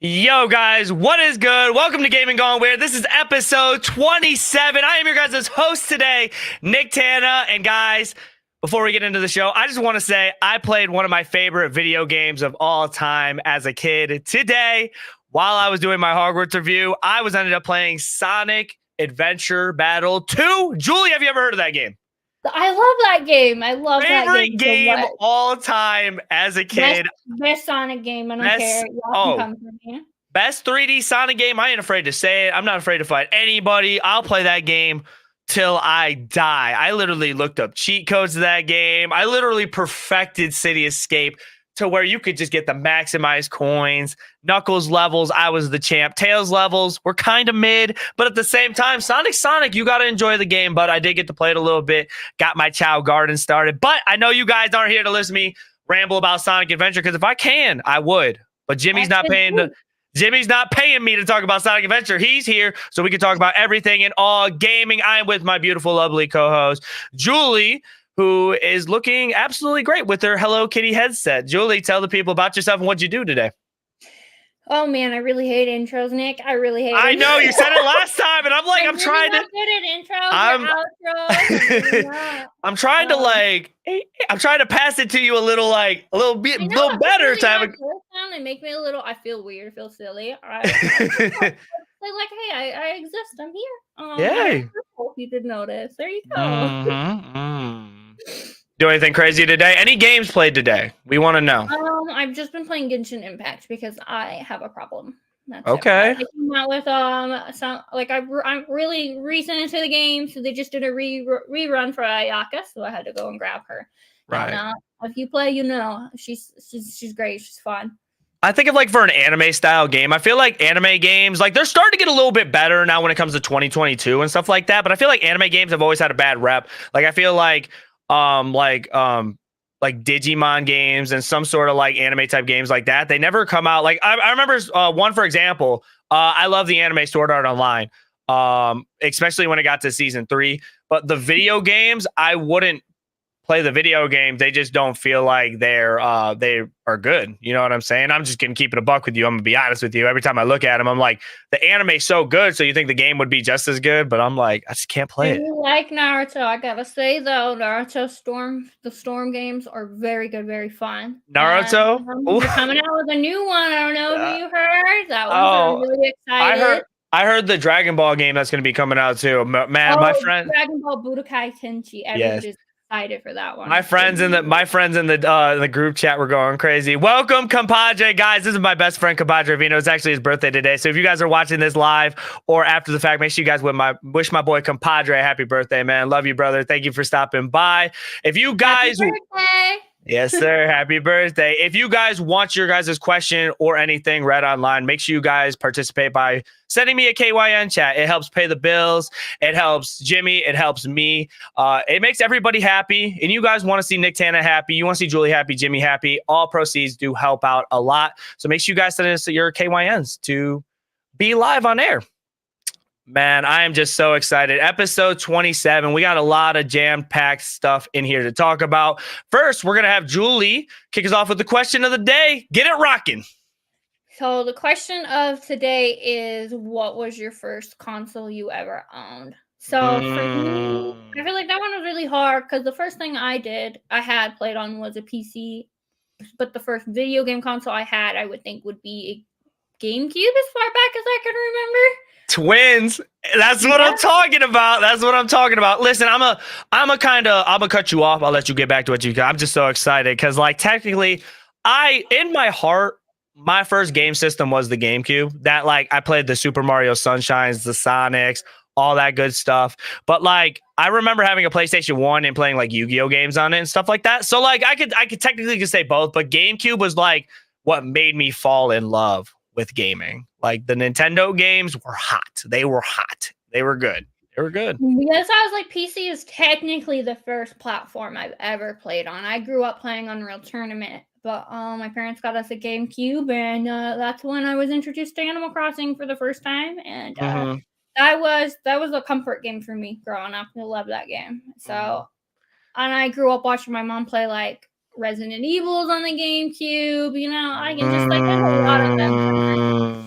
Yo, guys, what is good? Welcome to Gaming Gone Weird. This is episode 27. I am your guys' host today, Nicktana. And guys, before we get into the show, I just want to say I played one of my favorite video games of all time as a kid. Today, while I was doing my Hogwarts review, I was ended up playing Sonic Adventure Battle 2. Julie, have you ever heard of that game? I love that game. I love that Favorite game all time as a kid. Best Sonic game. I don't care. Y'all can come for me. Best 3D Sonic game. I ain't afraid to say it. I'm not afraid to fight anybody. I'll play that game till I die. I literally looked up cheat codes to that game. I literally perfected City Escape to where you could just get the maximized coins. Knuckles levels, I was the champ. Tails levels were kind of mid, but at the same time, Sonic, you got to enjoy the game. But I did get to play it a little bit, got my Chow Garden started. But I know you guys aren't here to listen to me ramble about Sonic Adventure, because if I can, I would. But Jimmy's not paying me to talk about Sonic Adventure. He's here so we can talk about everything and all gaming. I am with my beautiful, lovely co-host, Julie, who is looking absolutely great with her Hello Kitty headset. Julie, tell the people about yourself and what you do today. Oh man, I really hate intros, Nick. I really hate. I know you said it last time, and I'm like, I'm trying to. Good at intros. I'm trying to pass it to you a little better to have a. They make me a little. I feel weird. I feel silly. Hey, I exist. I'm here. Yay! I hope you did notice. There you go. Do anything crazy today? Any games played today? We want to know. I've just been playing Genshin Impact because I have a problem. That's okay. I came out with I'm really recent into the game, so they just did a rerun for Ayaka, so I had to go and grab her. Right. And, if you play, you know she's great. She's fun. I think of for an anime style game. I feel like anime games, they're starting to get a little bit better now when it comes to 2022 and stuff like that. But I feel like anime games have always had a bad rep. I feel like Digimon games and some sort of anime type games like that, they never come out. I remember one, for example, I love the anime Sword Art Online, especially when it got to season 3. But the video games, I wouldn't play the video game. They just don't feel like they are good. You know what I'm saying? I'm just gonna keep it a buck with you. I'm gonna be honest with you. Every time I look at them, I'm like, the anime's so good, so you think the game would be just as good, but I'm like, I just can't play it. Like Naruto, I gotta say though, Naruto the Storm games are very good, very fun. Naruto, they're coming out with a new one. I don't know if you heard that one. I'm really excited. I heard the Dragon Ball game that's gonna be coming out too. Man, my friend, Dragon Ball Budokai Tenkaichi. Everybody's excited for that one. My friends in the group chat were going crazy. Welcome, compadre, guys. This is my best friend, compadre Vino. It's actually his birthday today. So if you guys are watching this live or after the fact, make sure you guys wish my boy compadre a happy birthday, man. Love you, brother. Thank you for stopping by. If you guys, happy birthday. Yes, sir. Happy birthday. If you guys want your guys' question or anything read online, make sure you guys participate by sending me a KYN chat. It helps pay the bills. It helps Jimmy. It helps me. It makes everybody happy. And you guys want to see Nicktana happy. You want to see Julie happy, Jimmy happy. All proceeds do help out a lot. So make sure you guys send us your KYNs to be live on air. Man, I am just so excited. Episode 27. We got a lot of jam-packed stuff in here to talk about. First, we're going to have Julie kick us off with the question of the day. Get it rocking. So the question of today is, what was your first console you ever owned? So for me, I feel like that one was really hard because the first thing I had played on was a PC. But the first video game console I had, I would think would be a GameCube as far back as I can remember. Twins. That's what I'm talking about. That's what I'm talking about. Listen, I'm gonna cut you off. I'll let you get back to what you got. I'm just so excited because technically in my heart, my first game system was the GameCube. That I played the Super Mario Sunshines, the Sonics, all that good stuff. But I remember having a PlayStation 1 and playing Yu-Gi-Oh games on it and stuff like that. So I could technically say both, but GameCube was what made me fall in love with gaming. The Nintendo games were hot. They were hot. They were good. They were good. Yes, I was PC is technically the first platform I've ever played on. I grew up playing Unreal Tournament, but my parents got us a GameCube, and that's when I was introduced to Animal Crossing for the first time, and that was a comfort game for me growing up. I love that game. So, and I grew up watching my mom play Resident Evil's on the GameCube. I can just there's a lot of them.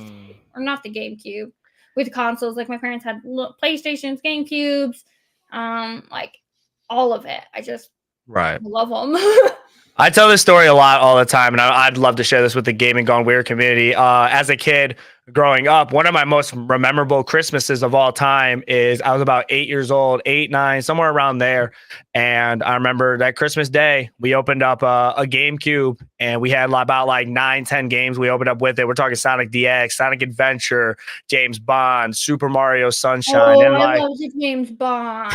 or not the GameCube, with consoles. Like my parents had PlayStations, GameCubes, like all of it. I just love them. I tell this story a lot all the time, and I'd love to share this with the Gaming Gone Weird community. As a kid growing up, one of my most memorable Christmases of all time is I was about 8 years old, 8, 9, somewhere around there. And I remember that Christmas day, we opened up a GameCube, and we had about like 9, 10 games we opened up with it. We're talking Sonic DX, Sonic Adventure, James Bond, Super Mario Sunshine. And I love James Bond.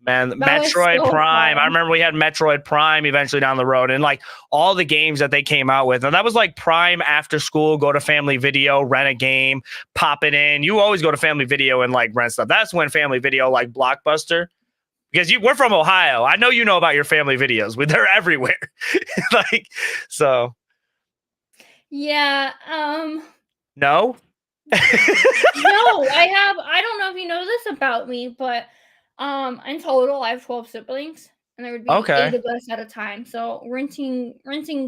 Man, Metroid Prime. I remember we had Metroid Prime eventually down the road, and like all the games that they came out with. And that was like prime after school, go to Family Video, rent a game, pop it in. You always go to Family Video and like rent stuff. That's when Family Video, like Blockbuster, because we're from Ohio. I know you know about your Family Videos. They're everywhere. Like, so. Yeah. No? No, I don't know if you know this about me, but in total, I have 12 siblings, and there would be 8 of us at a time. So renting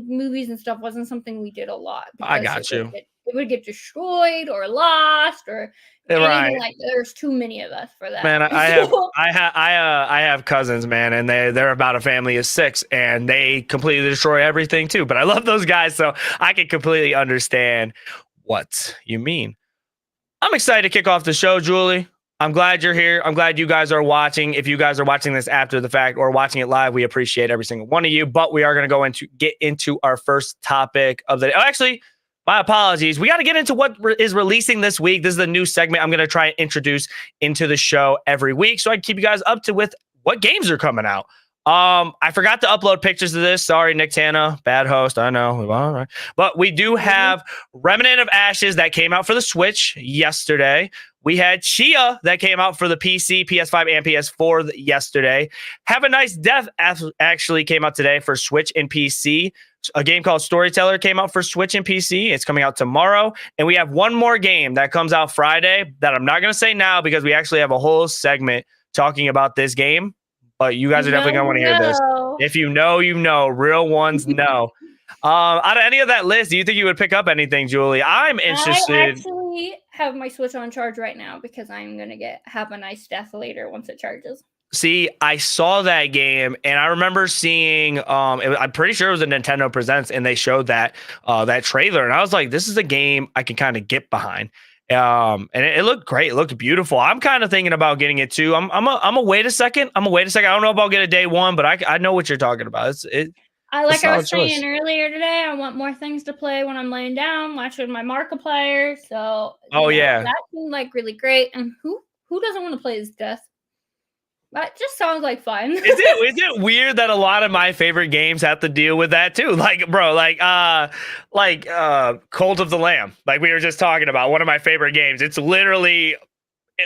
movies and stuff wasn't something we did a lot. I got you. It would get destroyed or lost or anything like that. There's too many of us for that. Man, I have cousins, man, and they're about a family of 6, and they completely destroy everything too. But I love those guys, so I can completely understand what you mean. I'm excited to kick off the show, Julie. I'm glad you're here. I'm glad you guys are watching. If you guys are watching this after the fact or watching it live, we appreciate every single one of you. But we are going to get into our first topic of the day. Oh, actually, my apologies. We got to get into what is releasing this week. This is the new segment I'm going to try and introduce into the show every week, so I can keep you guys up to with what games are coming out. I forgot to upload pictures of this. Sorry, Nicktana, bad host. I know. All right. But we do have Remnant of Ashes that came out for the Switch yesterday. We had Chia that came out for the PC, PS5, and PS4 yesterday. Have a Nice Death actually came out today for Switch and PC. A game called Storyteller came out for Switch and PC. It's coming out tomorrow. And we have one more game that comes out Friday that I'm not going to say now because we actually have a whole segment talking about this game. But you guys are definitely going to want to hear this. If you know, you know. Real ones know. Out of any of that list, do you think you would pick up anything, Julie? I'm interested. I actually have my Switch on charge right now because I'm going to Have a Nice Death later once it charges. See, I saw that game, and I remember seeing. I'm pretty sure it was a Nintendo Presents, and they showed that trailer, and I was like, "This is a game I can kind of get behind." And it looked great. It looked beautiful. I'm kind of thinking about getting it too. I'm gonna wait a second. I don't know if I'll get a day one, but I know what you're talking about. I was saying earlier today, I want more things to play when I'm laying down, watching my Markiplier. So that seemed like really great. And who doesn't want to play as Death? That just sounds like fun. Is it weird that a lot of my favorite games have to deal with that too? Like, bro, Cult of the Lamb. Like we were just talking about, one of my favorite games. It's literally,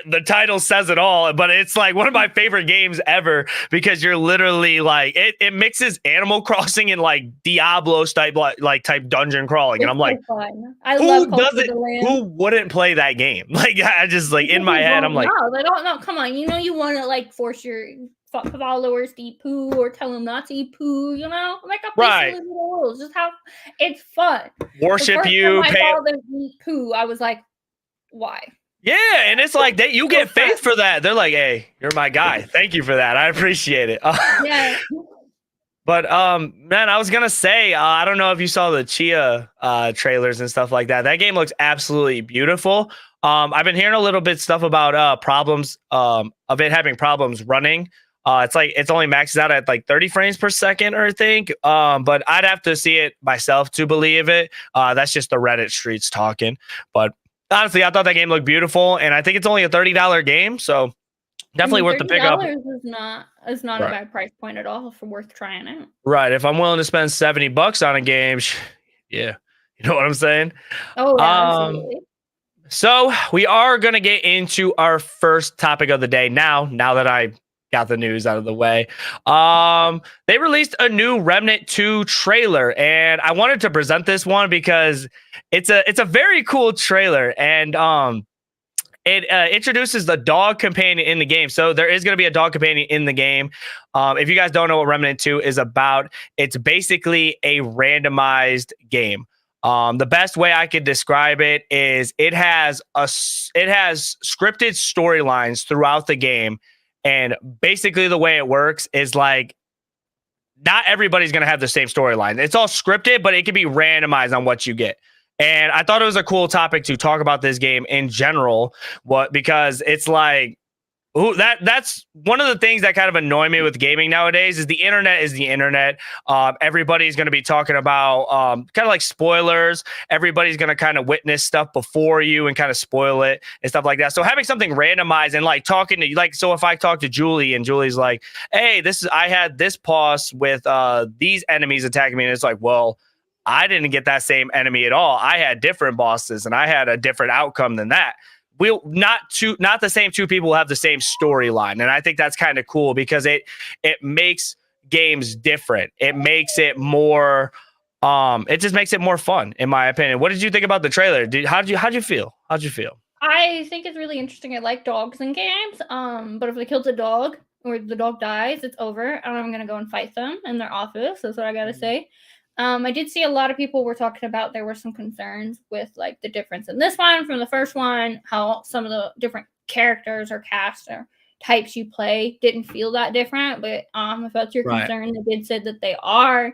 the title says it all, but it's like one of my favorite games ever because you're literally like it mixes Animal Crossing and like Diablo type dungeon crawling, and I'm like, fun. I love Cult of the Lamb. Who wouldn't play that game? Like I just like in my head, I'm like, no, they don't know. Come on, you want to like force your followers to eat poo or tell them not to eat poo. Make up these little rules. Just have it's fun. Worship you. Pay. My father eat poo. I was like, why? Yeah, and it's like you get faith for that. They're like, "Hey, you're my guy. Thank you for that. I appreciate it." Yeah. But man, I was gonna say, I don't know if you saw the Chia trailers and stuff like that. That game looks absolutely beautiful. I've been hearing a little bit stuff about problems of it having problems running. It's like it's only maxes out at like 30 frames per second, or I think. But I'd have to see it myself to believe it. That's just the Reddit streets talking, but. Honestly, I thought that game looked beautiful, and I think it's only a $30 game, so definitely worth the pickup. $30 is not a bad price point at all for worth trying out. Right. If I'm willing to spend $70 on a game, yeah, you know what I'm saying? Oh, yeah, absolutely. So we are going to get into our first topic of the day now that I got the news out of the way. They released a new Remnant 2 trailer, and I wanted to present this one because it's a very cool trailer, and it introduces the dog companion in the game. So there is going to be a dog companion in the game. If you guys don't know what Remnant 2 is about, it's basically a randomized game. The best way I could describe it is it has scripted storylines throughout the game, and basically the way it works is like not everybody's going to have the same storyline. It's all scripted, but it can be randomized on what you get. And I thought it was a cool topic to talk about this game in general, because it's like, ooh, that's one of the things that kind of annoy me with gaming nowadays is the internet is the internet. Everybody's going to be talking about kind of like spoilers. Everybody's going to kind of witness stuff before you and kind of spoil it and stuff like that. So having something randomized and like talking to you, like, so if I talk to Julie and Julie's like, hey, I had this boss with these enemies attacking me. And it's like, well, I didn't get that same enemy at all. I had different bosses and I had a different outcome than that. Not the same two people will have the same storyline. And I think that's kind of cool because it makes games different. It makes it more it just makes it more fun, in my opinion. What did you think about the trailer? How'd you feel? I think it's really interesting. I like dogs in games. But if they killed a dog or the dog dies, it's over. And I'm gonna go and fight them in their office. That's what I gotta say. I did see a lot of people were talking about there were some concerns with like the difference in this one from the first one, how some of the different characters or cast or types you play didn't feel that different. But if that's your concern, they did say that they are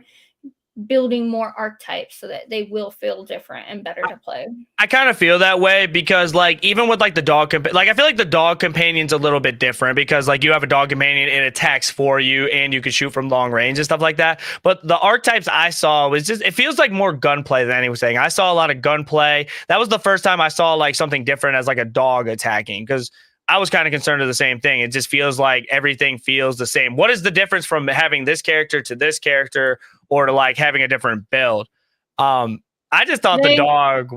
building more archetypes so that they will feel different and better to play. I kind of feel that way because like even with like the dog like I feel like the dog companion's a little bit different because like you have a dog companion, it attacks for you and you can shoot from long range and stuff like that. But the archetypes I saw was just, it feels like more gunplay than anything. I saw a lot of gunplay. That was the first time I saw like something different as like a dog attacking, because I was kind of concerned of the same thing. It just feels like everything feels the same. What is the difference from having this character to this character or to like having a different build? I just thought the dog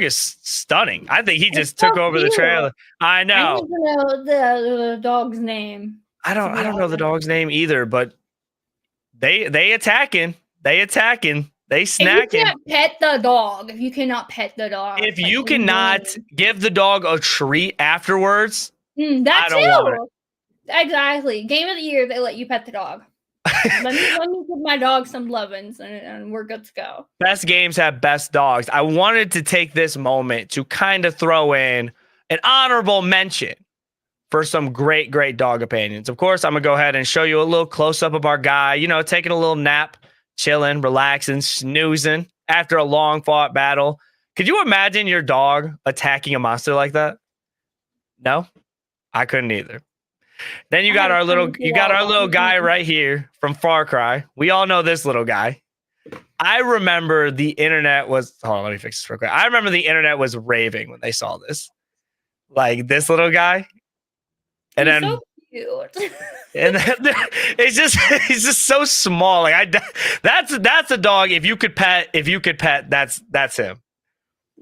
is stunning. I think he just took over the trailer. I know. I need to know the dog's name. I don't know the dog's name either, but they attacking. They snacking. If you can't pet the dog, if you cannot pet the dog, if you cannot give the dog a treat afterwards, that's it. Exactly. Game of the year, they let you pet the dog. let me give my dog some lovin's and we're good to go. Best games have best dogs. I wanted to take this moment to kind of throw in an honorable mention for some great dog opinions. Of course, I'm gonna go ahead and show you a little close up of our guy, you know, taking a little nap, chilling, relaxing, snoozing after a long fought battle. Could you imagine your dog attacking a monster like that? No, I couldn't either. Then you got our little guy right here from Far Cry. We all know this little guy. I remember the internet was, hold on, let me fix this real quick. I remember the internet was raving when they saw this. Like this little guy. And then so cute. And then it's just he's just so small. Like that's a dog. If you could pet, that's him.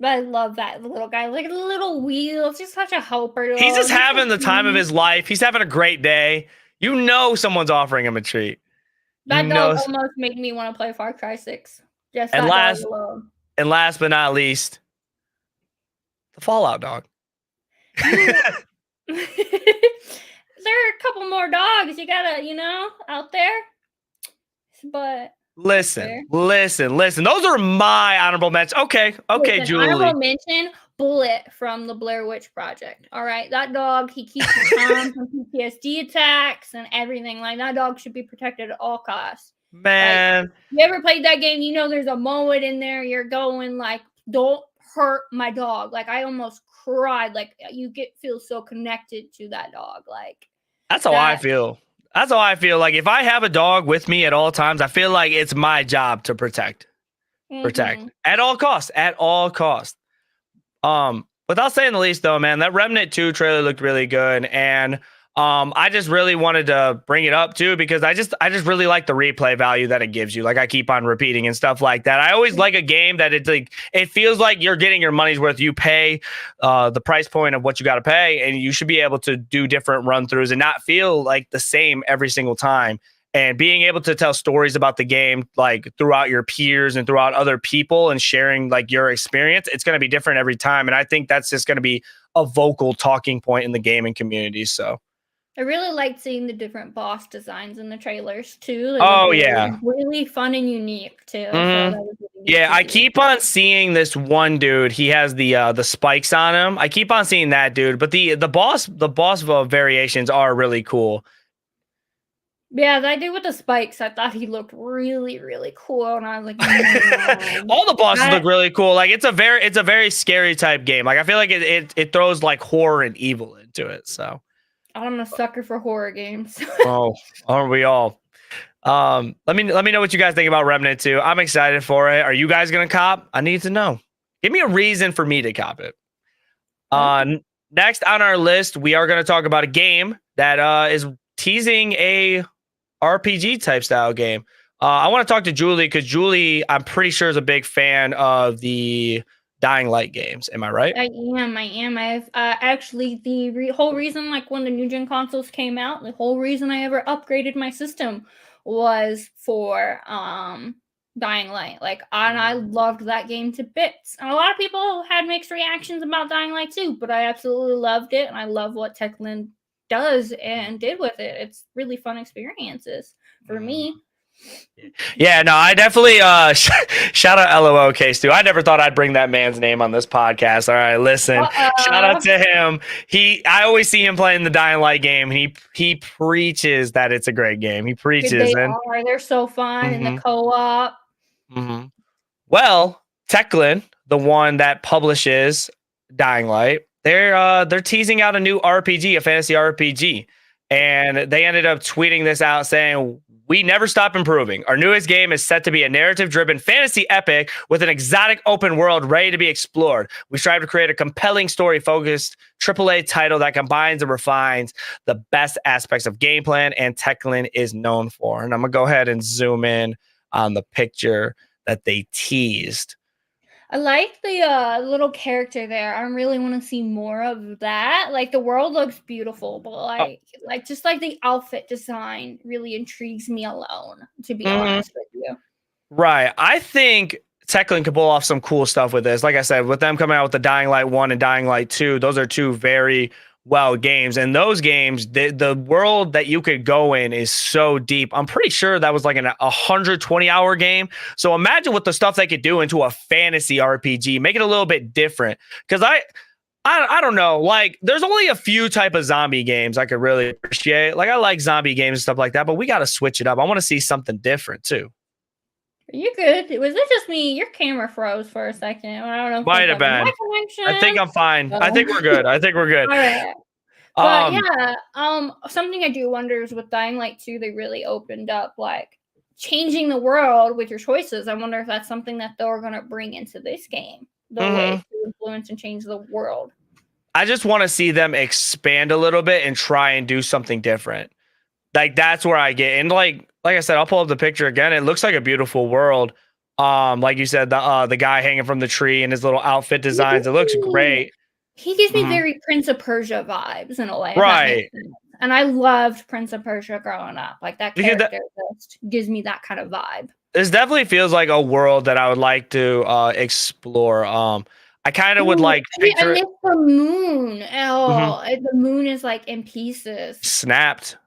I love that little guy. Like little wheels. He's such a helper. He's just having the time of his life. He's having a great day. You know someone's offering him a treat. That dog almost made me want to play Far Cry 6. Just and last but not least, the Fallout dog. There are a couple more dogs you gotta, out there. But listen. Those are my honorable mentions. Okay, Julie. Honorable mention, Bullet from the Blair Witch Project. All right, that dog, he keeps calm from PTSD attacks and everything. Like that dog should be protected at all costs. Man, like, you ever played that game? You know, there's a moment in there you're going like, "Don't hurt my dog." Like I almost cried. Like you feel so connected to that dog. Like that's how I feel. That's how I feel. Like if I have a dog with me at all times, I feel like it's my job to protect at all costs. Without saying the least, though, man, that Remnant 2 trailer looked really good, and I just really wanted to bring it up too because I just really like the replay value that it gives you. Like I keep on repeating and stuff like that. I always like a game that it feels like you're getting your money's worth. You pay the price point of what you got to pay, and you should be able to do different run throughs and not feel like the same every single time. And being able to tell stories about the game like throughout your peers and throughout other people and sharing like your experience, it's going to be different every time. And I think that's just going to be a vocal talking point in the gaming community. So I really liked seeing the different boss designs in the trailers too. It Oh was yeah. really fun and unique too. So Mhm. that was really neat Yeah, to I see. keep on seeing this one dude. He has the spikes on him. I keep on seeing that dude, but the boss variations are really cool. Yeah, that dude with the spikes, I thought he looked really, really cool, and I was like, man, All the bosses that, look really cool. Like it's a very scary type game. Like I feel like it throws like horror and evil into it. So I'm a sucker for horror games. oh, aren't we all? Let me know what you guys think about Remnant 2. I'm excited for it. Are you guys gonna cop? I need to know. Give me a reason for me to cop it. Next on our list, we are going to talk about a game that is teasing a RPG type style game. I want to talk to Julie because Julie, I'm pretty sure, is a big fan of the Dying Light games. Am I right? I am. I've actually the whole reason, like when the new gen consoles came out, the whole reason I ever upgraded my system was for Dying Light. Like, and I loved that game to bits. And a lot of people had mixed reactions about Dying Light too, but I absolutely loved it, and I love what Techland does and did with it. It's really fun experiences for me. Yeah, no, I definitely shout out LOO Case too. I never thought I'd bring that man's name on this podcast. All right, listen. Shout out to him. I always see him playing the Dying Light game, and he preaches that it's a great game. He preaches They're so fun in the co-op. Mm-hmm. Well, Techland, the one that publishes Dying Light, they're teasing out a new RPG, a fantasy RPG, and they ended up tweeting this out saying, "We never stop improving. Our newest game is set to be a narrative-driven fantasy epic with an exotic open world ready to be explored. We strive to create a compelling story-focused AAA title that combines and refines the best aspects of game plan and Techland is known for." And I'm gonna go ahead and zoom in on the picture that they teased. I like the little character there. I really want to see more of that. Like the world looks beautiful, but like just like the outfit design really intrigues me alone, to be honest with you. Right. I think Techland could pull off some cool stuff with this. Like I said, with them coming out with the Dying Light 1 and Dying Light 2, those are two very well games. And those games, the world that you could go in is so deep. I'm pretty sure that was like a 120-hour game. So imagine what the stuff they could do into a fantasy RPG, make it a little bit different. Because I don't know, like there's only a few type of zombie games I could really appreciate. Like I like zombie games and stuff like that, but we got to switch it up. I want to see something different too. Are you good? Was it just me? Your camera froze for a second. I don't know. Might have been. I think I'm fine. I think we're good. I think we're good. All right. But yeah, something I do wonder is with Dying Light 2, they really opened up like changing the world with your choices. I wonder if that's something that they're gonna bring into this game, the way to influence and change the world. I just want to see them expand a little bit and try and do something different. Like that's where I get, and like I said, I'll pull up the picture again. It looks like a beautiful world. Like you said, the guy hanging from the tree and his little outfit designs. It looks great. He gives me very Prince of Persia vibes in a way. Right. And I loved Prince of Persia growing up. Like that character just gives me that kind of vibe. This definitely feels like a world that I would like to explore. I kind of would like picture it. The moon. Oh, the moon is like in pieces. Snapped.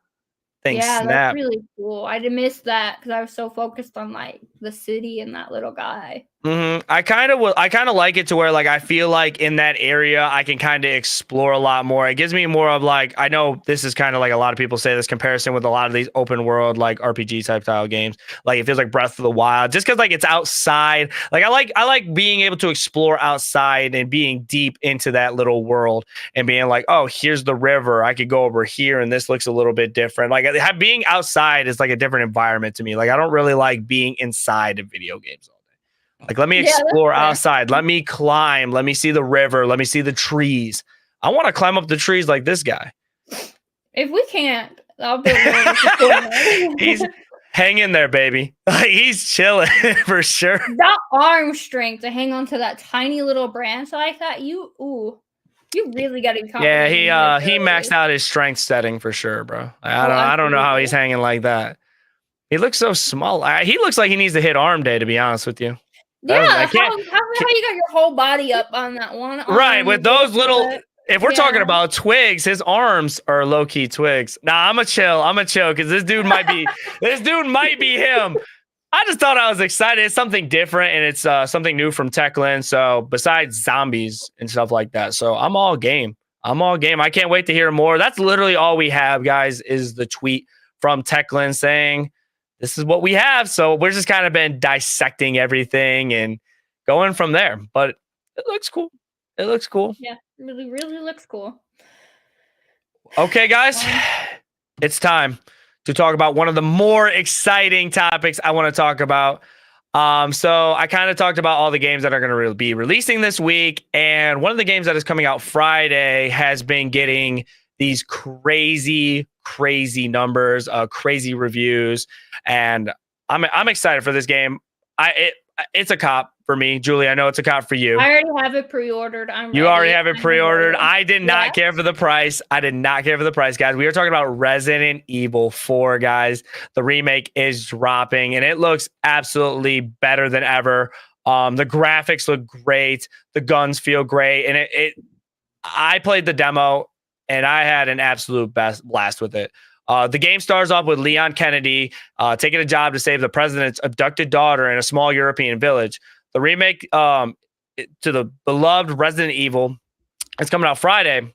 Yeah, that's really cool. I missed that because I was so focused on like the city and that little guy. I kind of like it to where like I feel like in that area I can kind of explore a lot more. It gives me more of like, I know this is kind of like a lot of people say this comparison with a lot of these open world like RPG type style games. Like it feels like Breath of the Wild just because like it's outside. Like I like being able to explore outside and being deep into that little world and being like, oh, here's the river. I could go over here and this looks a little bit different. Like being outside is like a different environment to me. Like I don't really like being inside of video games all day. Like, let me explore outside. Let me climb. Let me see the river. Let me see the trees. I want to climb up the trees like this guy. If we can't, I'll be able He's hang in there, baby. He's chilling for sure. That arm strength to hang on to that tiny little branch like that, you really got to be confident. Yeah, he maxed out his strength setting for sure, bro. I don't know how he's hanging like that. He looks so small. He looks like he needs to hit arm day, to be honest with you. Yeah, how you got your whole body up on that one arm? Right, with those little If we're talking about twigs, his arms are low key twigs. Nah, I'm a chill because this dude might be him. I just thought I was excited. It's something different and it's something new from Techland. So besides zombies and stuff like that, so I'm all game. I can't wait to hear more. That's literally all we have, guys. Is the tweet from Techland saying this is what we have. So we're just kind of been dissecting everything and going from there. But it looks cool. Yeah, really, really looks cool. Okay, guys, it's time to talk about one of the more exciting topics I want to talk about. So I kind of talked about all the games that are going to be releasing this week. And one of the games that is coming out Friday has been getting these crazy numbers, crazy reviews. And I'm excited for this game. It's a cop for me. Julie, I know it's a cop for you. I already have it pre-ordered. You already have it pre-ordered. I did not care for the price. Guys. We are talking about Resident Evil 4, guys. The remake is dropping, and it looks absolutely better than ever. The graphics look great. The guns feel great. And I played the demo, and I had an absolute blast with it. The game starts off with Leon Kennedy taking a job to save the president's abducted daughter in a small European village. The remake to the beloved Resident Evil is coming out Friday,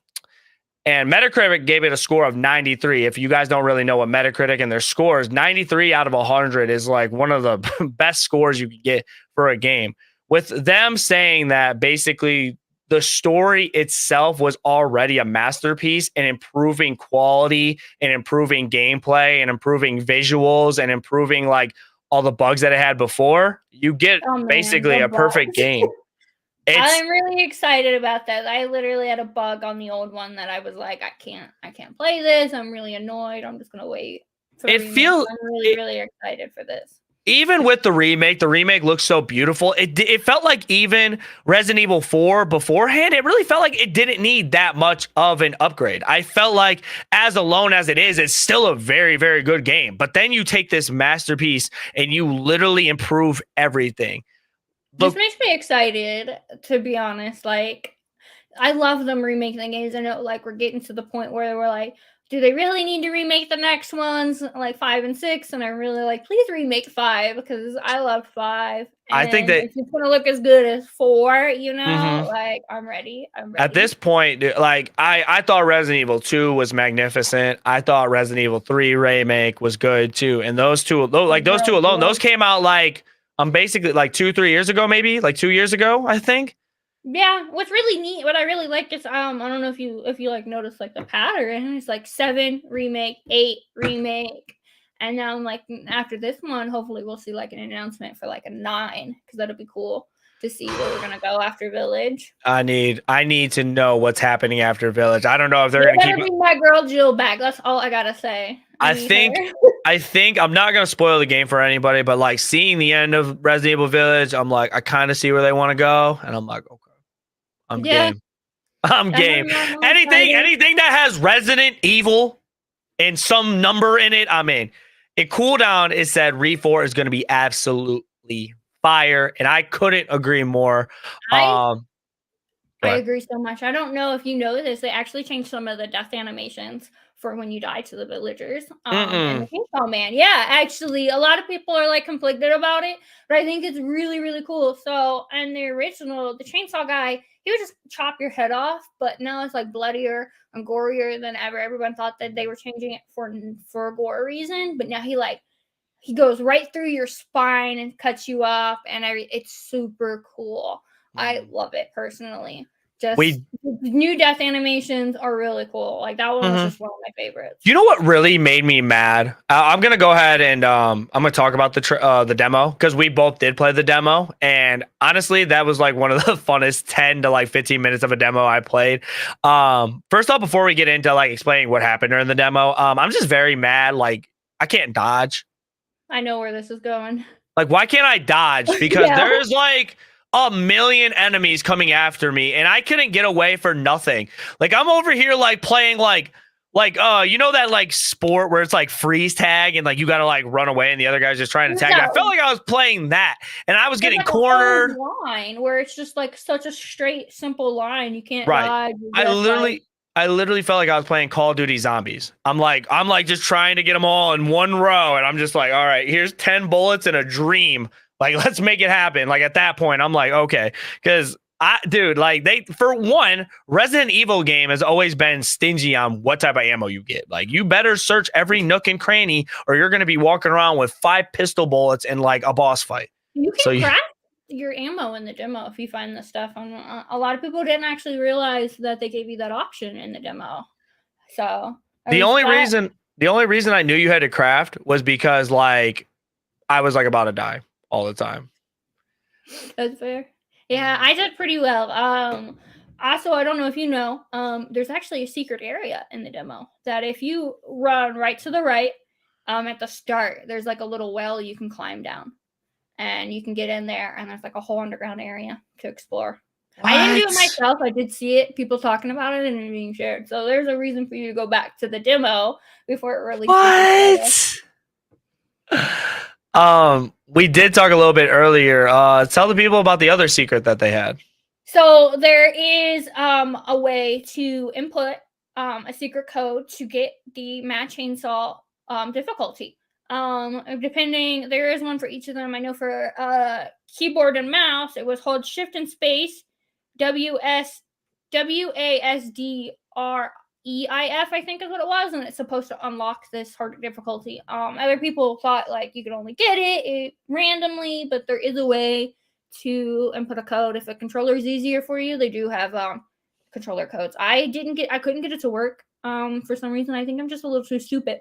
and Metacritic gave it a score of 93. If you guys don't really know what Metacritic and their scores, 93 out of 100 is like one of the best scores you could get for a game. With them saying that basically the story itself was already a masterpiece and improving quality and improving gameplay and improving visuals and improving like all the bugs that it had before, you get basically a perfect game. I'm really excited about that. I literally had a bug on the old one that I was like, I can't play this. I'm really annoyed. I'm just gonna wait. I'm really excited for this. Even with the remake looks so beautiful. It felt like even Resident Evil 4 beforehand, it really felt like it didn't need that much of an upgrade. I felt like as alone as it is, it's still a very, very good game. But then you take this masterpiece and you literally improve everything. This makes me excited, to be honest. Like, I love them remaking the games. I know, like, we're getting to the point where we're like, do they really need to remake the next ones, like 5 and 6? And I'm really like, please remake 5 because I love 5. And I think that if it's gonna look as good as 4, like I'm ready. At this point, like I thought Resident Evil 2 was magnificent. I thought Resident Evil 3 remake was good too. And those two alone, those came out like basically like 2-3 years ago, maybe like 2 years ago, I think. Yeah, what's really neat, what I really like is I don't know if you like notice like the pattern. It's like 7 remake, 8 remake, and now I'm like after this one, hopefully we'll see like an announcement for like a 9 because that'll be cool to see where we're gonna go after Village. I need to know what's happening after Village. I don't know if they're gonna keep bring my girl Jill back. That's all I gotta say. I think I'm not gonna spoil the game for anybody, but like seeing the end of Resident Evil Village, I'm like I kind of see where they want to go, and I'm like okay. I'm game. Anything that has Resident Evil and some number in it, I'm in. In cooldown, it said RE4 is going to be absolutely fire, and I couldn't agree more. I agree so much. I don't know if you know this. They actually changed some of the death animations for when you die to the villagers. And the Chainsaw Man. Yeah, actually, a lot of people are like conflicted about it, but I think it's really, really cool. So, and the original, the Chainsaw guy, he would just chop your head off, but now it's like bloodier and gorier than ever. Everyone thought that they were changing it for a gore reason, but now he goes right through your spine and cuts you up, and it's super cool. I love it personally. New death animations are really cool. Like that one was just one of my favorites. You know what really made me mad? I'm gonna go ahead and I'm gonna talk about the demo because we both did play the demo, and honestly, that was like one of the funnest 10 to like 15 minutes of a demo I played. First off, before we get into like explaining what happened during the demo, I'm just very mad. Like I can't dodge. I know where this is going. Like why can't I dodge? Because there's like a million enemies coming after me and I couldn't get away for nothing. Like I'm over here like playing like Like, you know that like sport where it's like freeze tag and like you gotta like run away and the other guy's just trying to tag you? I felt like I was playing that and I was getting like cornered. a line where it's just like such a straight, simple line. You can't Right. dodge. I literally felt like I was playing Call of Duty Zombies. I'm like just trying to get them all in one row, and I'm just like, all right, here's 10 bullets and a dream. Like, let's make it happen. Like at that point, I'm like, okay, because dude, like for one, Resident Evil game has always been stingy on what type of ammo you get. Like, you better search every nook and cranny, or you're gonna be walking around with 5 pistol bullets in like a boss fight. You can craft your ammo in the demo if you find the stuff. A lot of people didn't actually realize that they gave you that option in the demo. So the only reason I knew you had to craft was because like I was like about to die all the time. That's fair. Yeah, I did pretty well. Also, I don't know if you know, there's actually a secret area in the demo that if you run right to the right, at the start, there's like a little well you can climb down. And you can get in there, and there's like a whole underground area to explore. What? I didn't do it myself. I did see it, people talking about it, and it being shared. So there's a reason for you to go back to the demo before it releases. What? We did talk a little bit earlier. Tell the people about the other secret that they had. So there is a way to input a secret code to get the Mad Chainsaw difficulty. Depending, there is one for each of them. I know for keyboard and mouse, it was hold shift and space, WASDREIF, I think is what it was, and it's supposed to unlock this harder difficulty. Other people thought like you could only get it randomly, but there is a way to input a code. If a controller is easier for you, they do have controller codes. I couldn't get it to work for some reason. I think I'm just a little too stupid.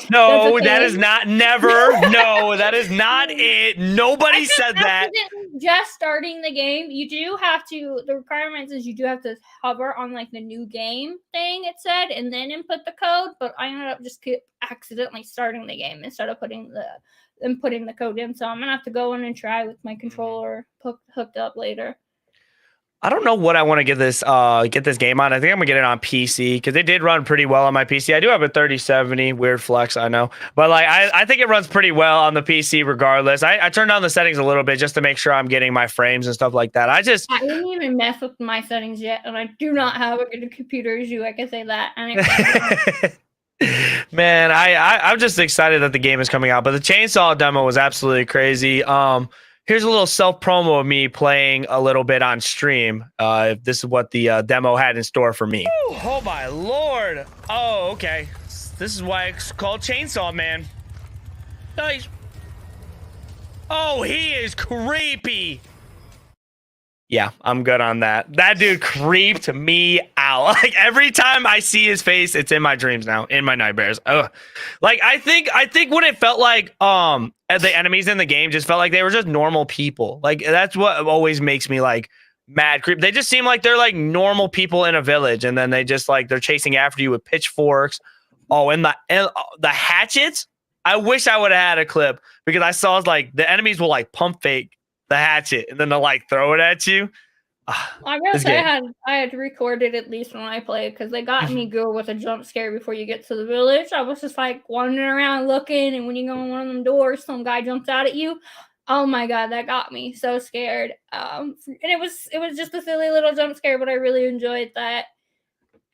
No, that is not no, that is not it. Nobody said that. Just starting the game, you do have to, the requirements is you do have to hover on like the new game thing, it said, and then input the code, but I ended up just accidentally starting the game instead of putting the code in. So I'm gonna have to go in and try with my controller hooked up later. I don't know what I want to get this game on. I think I'm gonna get it on PC because it did run pretty well on my PC. I do have a 3070, weird flex, I know, but like I think it runs pretty well on the PC regardless. I turned down the settings a little bit just to make sure I'm getting my frames and stuff like that. I didn't even mess with my settings yet, and I do not have a good computer as you. I can say that. Man, I'm just excited that the game is coming out, but the chainsaw demo was absolutely crazy. Here's a little self-promo of me playing a little bit on stream. If this is what the demo had in store for me. Ooh, oh my lord. Oh, okay. This is why it's called Chainsaw Man. Nice. Oh, he is creepy. Yeah, I'm good on that. That dude creeped me out. Like every time I see his face, it's in my dreams now, in my nightmares. Ugh. Like I think when it felt like the enemies in the game just felt like they were just normal people. Like that's what always makes me like mad creep. They just seem like they're like normal people in a village, and then they just like they're chasing after you with pitchforks. Oh, and the hatchets. I wish I would have had a clip because I saw like the enemies will like pump fake the hatchet and then they'll like throw it at you. I gotta say I had to record it at least when I played because they got me good with a jump scare before you get to the village. I was just like wandering around looking, and when you go in one of them doors, some guy jumps out at you. Oh my god, that got me so scared. And it was just a silly little jump scare, but I really enjoyed that.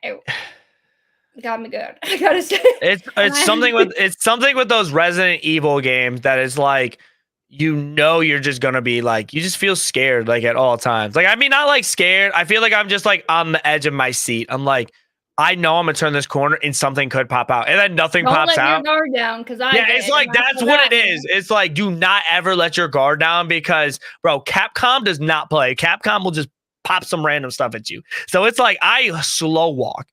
It got me good. I gotta say, it's something with those Resident Evil games that is like, you know, you're just gonna be like, you just feel scared like at all times. Like, I mean, not like scared. I feel like I'm just like on the edge of my seat. I'm like, I know I'm gonna turn this corner and something could pop out, and then nothing pops out. Your guard down, because it's like that's what it is. It's like, do not ever let your guard down because, bro, Capcom does not play. Capcom will just pop some random stuff at you. So it's like I slow walk.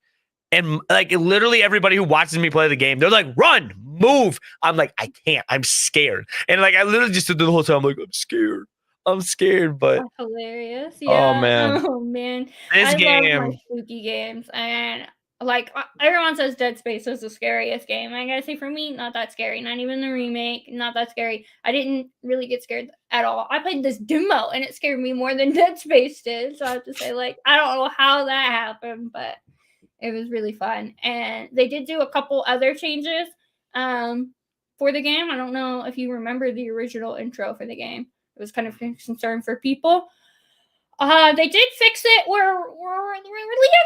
And like literally everybody who watches me play the game, they're like, run, move. I'm like, I can't. I'm scared. And like I literally just did the whole time, I'm like, I'm scared. But that's hilarious. Yeah. Oh man. This game. Love my spooky games. And like everyone says Dead Space is the scariest game. I gotta say, for me, not that scary. Not even the remake, not that scary. I didn't really get scared at all. I played this demo and it scared me more than Dead Space did. So I have to say, like, I don't know how that happened, but It was really fun. And they did do a couple other changes for the game. I don't know if you remember the original intro for the game. It was kind of a concern for people. They did fix it where Leon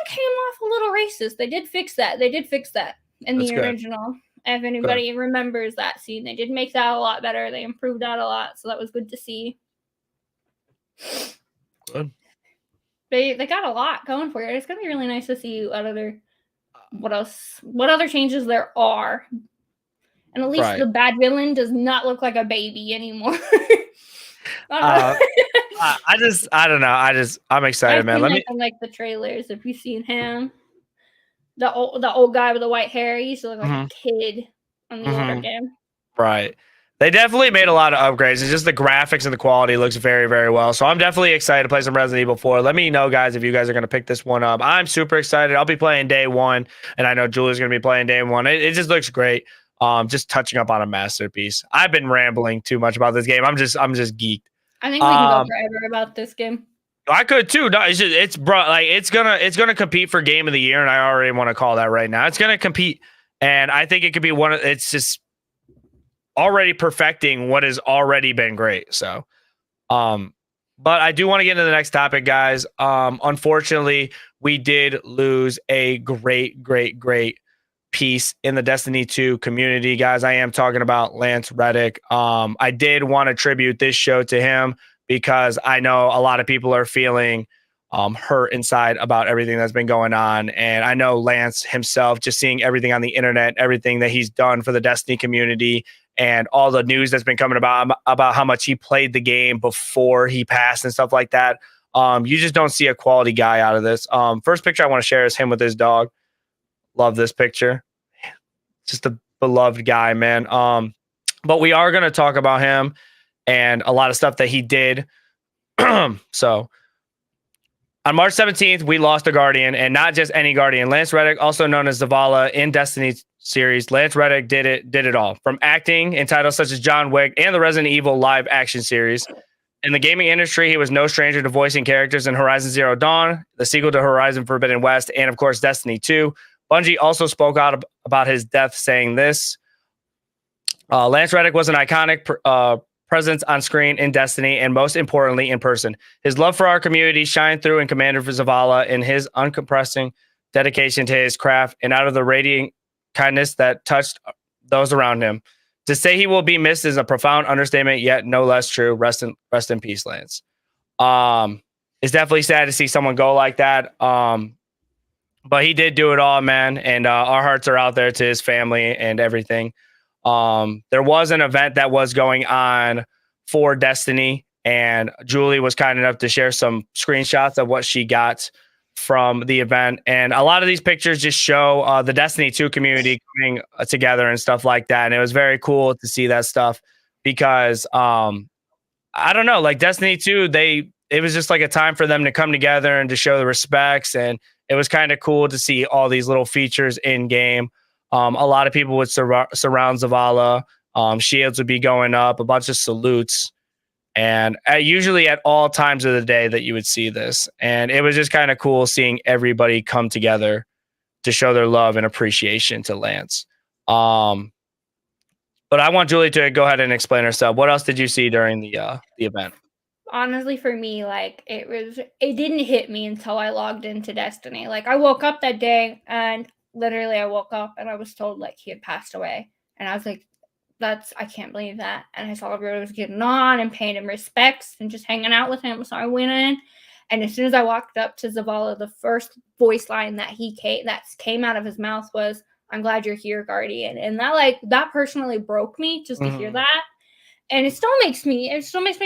came off a little racist. They did fix that. In That's the good. original. If anybody remembers that scene, they did make that a lot better. They improved that a lot, so that was good to see. Good. They got a lot going for it. It's gonna be really nice to see what other changes there are. And at least the bad villain does not look like a baby anymore. I don't know. I'm excited, man. Like the trailers. If you've seen him, the old guy with the white hair, he used to look like a kid on the older game. Right. They definitely made a lot of upgrades. It's just the graphics and the quality looks very, very well. So I'm definitely excited to play some Resident Evil 4. Let me know, guys, if you guys are going to pick this one up. I'm super excited. I'll be playing day one, and I know Julie's going to be playing day one. It just looks great. Just touching up on a masterpiece. I've been rambling too much about this game. I'm just geeked. I think we can go forever about this game. I could too. No, it's gonna compete for game of the year, and I already want to call that right now. It's gonna compete, and I think it could be it's just already perfecting what has already been great. So, but I do want to get into the next topic, guys. Unfortunately, we did lose a great piece in the Destiny 2 community, guys. I am talking about Lance Reddick. I did want to tribute this show to him because I know a lot of people are feeling hurt inside about everything that's been going on. And I know Lance himself, just seeing everything on the internet, everything that he's done for the Destiny community, and all the news that's been coming about how much he played the game before he passed and stuff like that. You just don't see a quality guy out of this. First picture I want to share is him with his dog. Love this picture. Just a beloved guy, man. But we are going to talk about him and a lot of stuff that he did. So on March 17th, we lost a Guardian, and not just any Guardian. Lance Reddick, also known as Zavala in Destiny series. Lance Reddick did it all, from acting in titles such as John Wick and the Resident Evil live action series. In the gaming industry, he was no stranger to voicing characters in Horizon Zero Dawn, the sequel to Horizon Forbidden West, and of course, Destiny 2. Bungie also spoke out about his death, saying this: Lance Reddick was an iconic presence on screen in Destiny, and most importantly, in person. His love for our community shined through in Commander Zavala, in his uncompressing dedication to his craft, and out of the radiant kindness that touched those around him. To say he will be missed is a profound understatement, yet no less true. Rest in peace, Lance. It's definitely sad to see someone go like that. But he did do it all, man. And our hearts are out there to his family and everything. There was an event that was going on for Destiny, and Julie was kind enough to share some screenshots of what she got from the event. And a lot of these pictures just show the Destiny 2 community coming together and stuff like that. And it was very cool to see that stuff because I don't know, like Destiny 2, it was just like a time for them to come together and to show the respects. And it was kind of cool to see all these little features in game. A lot of people would surround Zavala. Shields would be going up, a bunch of salutes. And usually at all times of the day that you would see this. And it was just kind of cool seeing everybody come together to show their love and appreciation to Lance. But I want Julie to go ahead and explain herself. What else did you see during the event? Honestly, for me, like it didn't hit me until I logged into Destiny. Like I woke up that day and literally I woke up and I was told like he had passed away. And I was like, I can't believe that. And I saw everybody was getting on and paying him respects and just hanging out with him. So I went in, and as soon as I walked up to Zavala, the first voice line that came out of his mouth was, "I'm glad you're here, Guardian." And that personally broke me just to hear that. And it still makes me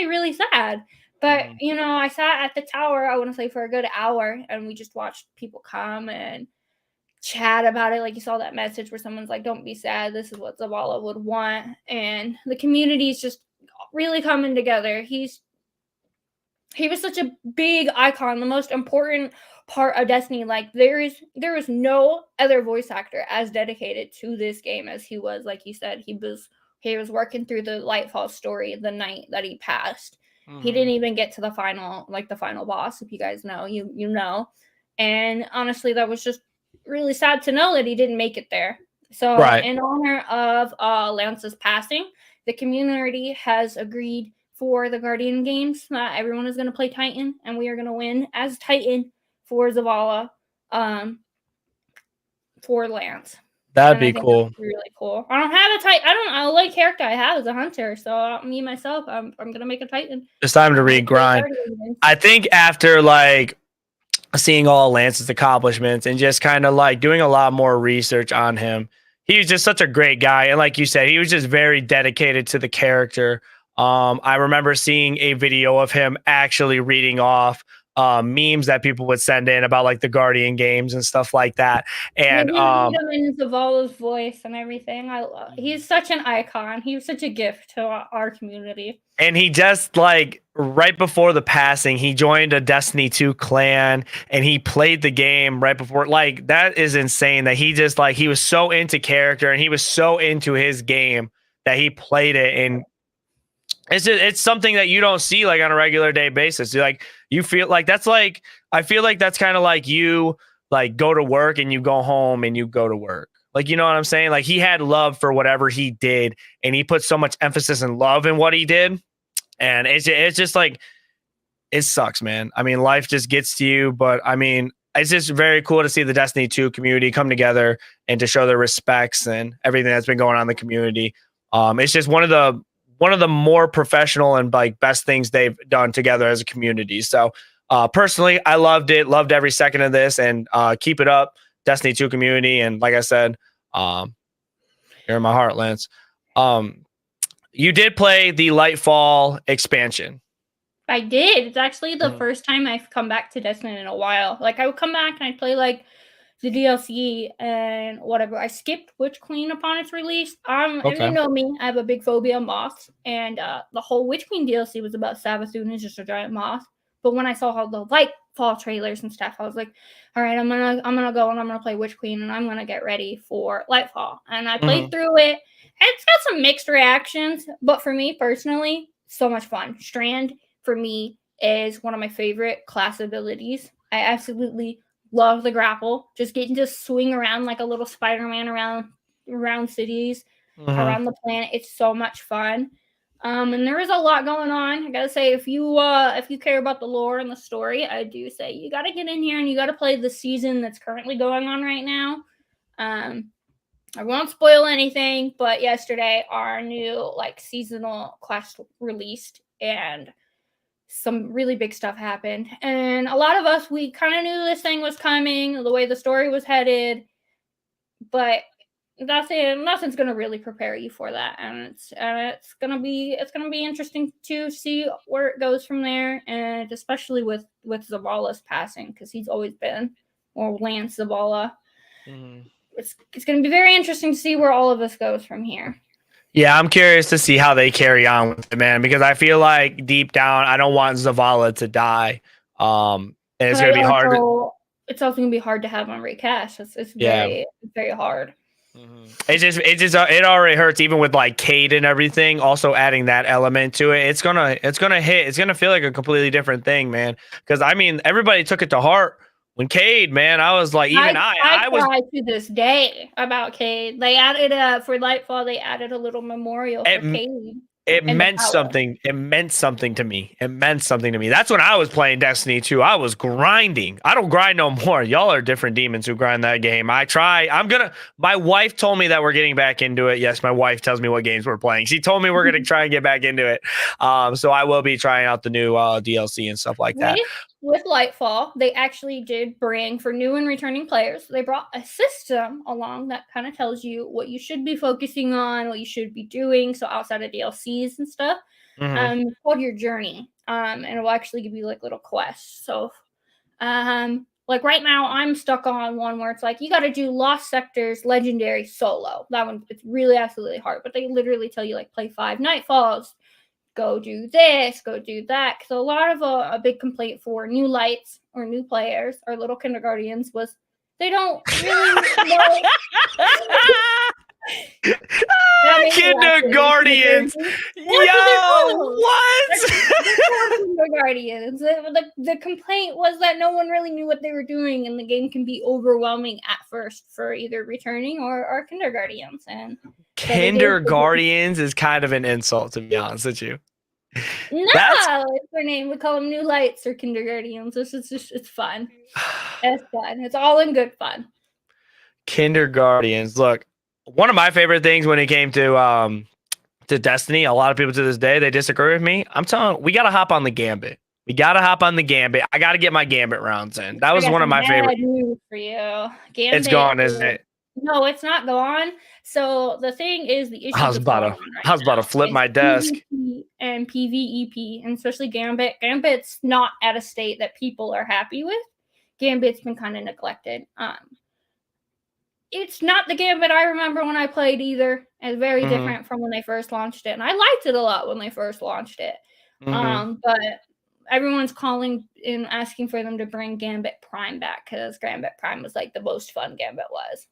really sad. But I sat at the tower, I want to say for a good hour, and we just watched people come and chat about it. Like you saw that message where someone's like, "Don't be sad, this is what Zavala would want." And the community is just really coming together. He was such a big icon, the most important part of Destiny. Like there is no other voice actor as dedicated to this game as he was. Like you said, he was working through the Lightfall story the night that he passed. He didn't even get to the final boss. If you guys know, you know. And honestly, that was just really sad to know that he didn't make it there. So Right. in honor of Lance's passing, the community has agreed for the Guardian games that everyone is going to play Titan, and we are going to win as Titan for Zavala, for Lance. That'd And be I think cool. that's really cool. I don't have a Titan. I don't like character I have as a hunter. So me myself, I'm gonna make a Titan. It's time to regrind. I think after like seeing all Lance's accomplishments and just kind of like doing a lot more research on him, he was just such a great guy. And like you said, he was just very dedicated to the character. I remember seeing a video of him actually reading off memes that people would send in about like the Guardian games and stuff like that. And read him in Zavala's voice and everything. He's such an icon. He was such a gift to our community. And he just like right before the passing, he joined a Destiny 2 clan and he played the game right before. Like that is insane that he just like he was so into character and he was so into his game that he played it. And it's something that you don't see like on a regular day basis. You feel like that's like I feel like that's kind of like you like go to work and you go home and you go to work. Like, you know what I'm saying? Like he had love for whatever he did and he put so much emphasis and love in what he did. And it's just like, it sucks, man. I mean, life just gets to you, but I mean, it's just very cool to see the Destiny 2 community come together and to show their respects and everything that's been going on in the community. It's just one of the more professional and like best things they've done together as a community. So personally, I loved it, loved every second of this, and keep it up, Destiny 2 community. And like I said, you're in my heart, Lance. You did play the Lightfall expansion. I did. It's actually the first time I've come back to Destiny in a while. Like I would come back and I'd play like the DLC and whatever. I skipped Witch Queen upon its release. If you know me, I have a big phobia of moths, and the whole Witch Queen DLC was about Savathun is just a giant moth. But when I saw all the Lightfall trailers and stuff, I was like, all right, I'm gonna go and I'm gonna play Witch Queen and I'm gonna get ready for Lightfall. And I played through it. It's got some mixed reactions, but for me personally, so much fun. Strand for me is one of my favorite class abilities. I absolutely love the grapple. Just getting to swing around like a little Spider-Man around cities, around the planet. It's so much fun. And there is a lot going on. I gotta say, if you care about the lore and the story, I do say you gotta get in here and you gotta play the season that's currently going on right now. I won't spoil anything, but yesterday our new seasonal quest released and some really big stuff happened. And a lot of us, we kind of knew this thing was coming, the way the story was headed, but nothing's gonna really prepare you for that. And it's gonna be interesting to see where it goes from there, and especially with Zavala's passing, because he's always been, or Lance Zavala. It's going to be very interesting to see where all of this goes from here. Yeah, I'm curious to see how they carry on with it, man, because I feel like deep down, I don't want Zavala to die. And it's going to be hard. It's also going to be hard to have on recast. It's very, very hard. It already hurts even with like Cade and everything. Also adding that element to it, it's gonna hit. It's gonna feel like a completely different thing, man. Because I mean, everybody took it to heart. When Cade, man, I was like, I was cry to this day about Cade. They added for Lightfall. They added a little memorial for Cade. It meant something. It meant something to me. That's when I was playing Destiny 2. I was grinding. I don't grind no more. Y'all are different demons who grind that game. I try. My wife told me that we're getting back into it. Yes, my wife tells me what games we're playing. She told me we're going to try and get back into it. So I will be trying out the new DLC and stuff like that. With Lightfall, they actually did bring, for new and returning players, they brought a system along that kind of tells you what you should be focusing on, what you should be doing. So outside of DLCs and stuff, it's called your journey, and it will actually give you like little quests. So, like right now, I'm stuck on one where it's like you got to do Lost Sectors Legendary solo. That one, it's really absolutely hard, but they literally tell you like play 5 Nightfalls. Go do this, go do that. So a lot of a big complaint for new lights or new players or little kindergartens was they don't really know. That made me laugh really Kindergartens. quickly. Yo, what? They're called Kindergartens. The complaint was that no one really knew what they were doing, and the game can be overwhelming at first for either returning or kindergartens. And Kindergartens is kind of an insult, to be honest with you. no, it's their name. We call them New Lights or Kindergartens. It's fun. It's fun. It's all in good fun. Kindergartens. Look, one of my favorite things when it came to Destiny, a lot of people to this day, they disagree with me. I'm telling you, we got to hop on the Gambit. We got to hop on the Gambit. I got to get my Gambit rounds in. That was one of my favorite. News for you. Gambit, it's gone, isn't it? No, it's not gone. So the thing is, the issue. I was about to flip my desk. PvP and PvEP, and especially Gambit. Gambit's not at a state that people are happy with. Gambit's been kind of neglected. It's not the Gambit I remember when I played either. It's very different from when they first launched it, and I liked it a lot when they first launched it. But everyone's calling and asking for them to bring Gambit Prime back because Gambit Prime was like the most fun Gambit was.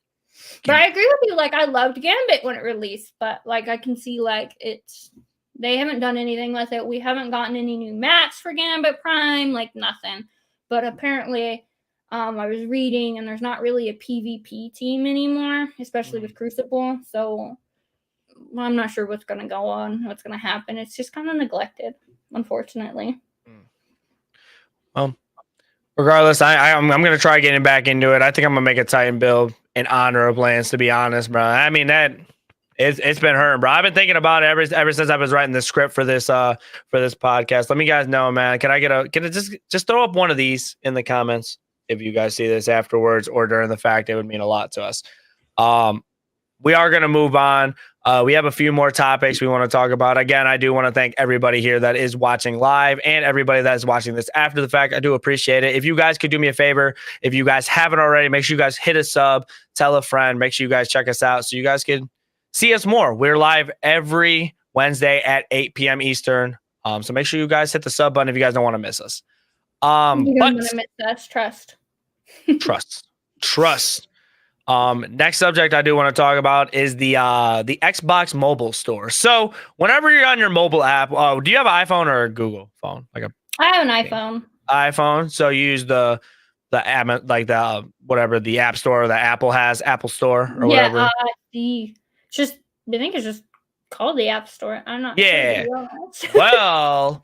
But I agree with you. Like, I loved Gambit when it released, but like I can see like they haven't done anything with it. We haven't gotten any new maps for Gambit Prime, like nothing. But apparently, I was reading, and there's not really a PvP team anymore, especially with Crucible. So I'm not sure what's going to go on, what's going to happen. It's just kind of neglected, unfortunately. Well, regardless, I'm going to try getting back into it. I think I'm going to make a Titan build in honor of Lance, to be honest, bro. I mean, it's been hurting, bro. I've been thinking about it ever since I was writing the script for this podcast. Let me guys know, man. Can I just throw up one of these in the comments if you guys see this afterwards or during the fact? It would mean a lot to us. We are going to move on. We have a few more topics we want to talk about. Again, I do want to thank everybody here that is watching live and everybody that is watching this after the fact. I do appreciate it. If you guys could do me a favor, if you guys haven't already, make sure you guys hit a sub, tell a friend, make sure you guys check us out so you guys can see us more. We're live every Wednesday at 8 p.m. Eastern. So make sure you guys hit the sub button if you guys don't want to miss us. You don't want to miss us. Trust. Next subject I do want to talk about is the Xbox mobile store. So whenever you're on your mobile app, do you have an iPhone or a Google phone? I have an iPhone. iPhone. So you use the app, like whatever the app store that Apple has, Apple Store or whatever. I think it's just called the App Store. I'm not sure. Well,